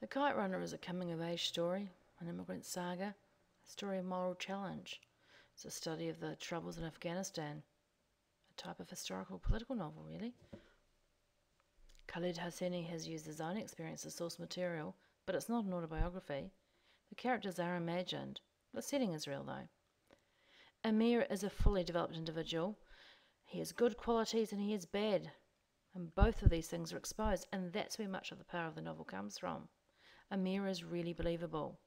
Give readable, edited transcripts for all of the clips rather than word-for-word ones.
The Kite Runner is a coming-of-age story, an immigrant saga, a story of moral challenge. It's a study of the troubles in Afghanistan, a type of historical political novel, really. Khalid Hosseini has used his own experience as source material, but it's not an autobiography. The characters are imagined. The setting is real, though. Amir is a fully developed individual. He has good qualities and he has bad. And both of these things are exposed, and that's where much of the power of the novel comes from. Amir is really believable.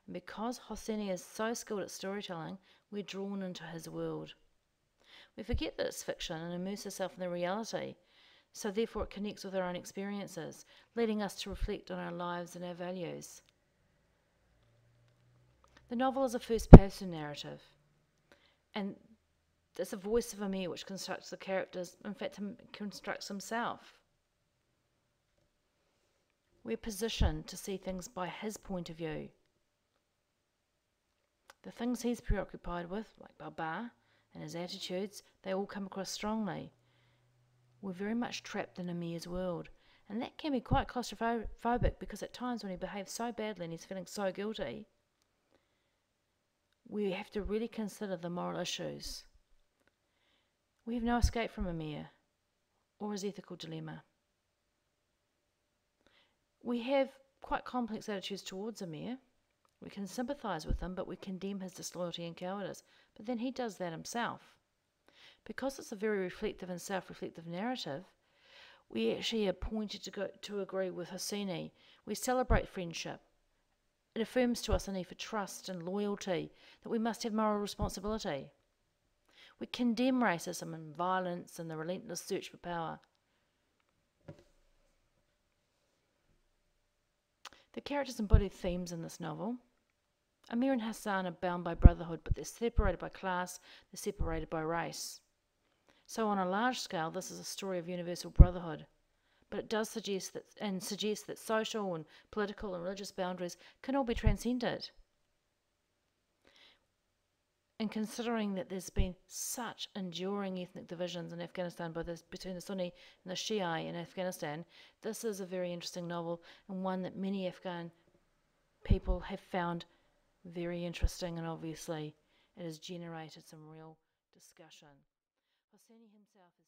And because Hosseini is so skilled at storytelling, we're drawn into his world. We forget that it's fiction and immerse ourselves in the reality, so therefore it connects with our own experiences, leading us to reflect on our lives and our values. The novel is a first-person narrative, and it's a voice of Amir which constructs the characters, in fact, constructs himself. We're positioned to see things by his point of view. The things he's preoccupied with, like Baba and his attitudes, they all come across strongly. We're very much trapped in Amir's world, and that can be quite claustrophobic because at times when he behaves so badly and he's feeling so guilty, we have to really consider the moral issues. We have no escape from Amir or his ethical dilemma. We have quite complex attitudes towards Amir. We can sympathise with him, but we condemn his disloyalty and cowardice. But then he does that himself. Because it's a very reflective and self-reflective narrative, we actually are pointed to agree with Hosseini. We celebrate friendship. It affirms to us a need for trust and loyalty, that we must have moral responsibility. We condemn racism and violence and the relentless search for power. The characters embody themes in this novel. Amir and Hassan are bound by brotherhood, but they're separated by class, they're separated by race. So on a large scale, this is a story of universal brotherhood. But it does suggest that social and political and religious boundaries can all be transcended. And considering that there's been such enduring ethnic divisions in Afghanistan, between the Sunni and the Shia in Afghanistan, this is a very interesting novel and one that many Afghan people have found very interesting, and obviously it has generated some real discussion. Hosseini himself is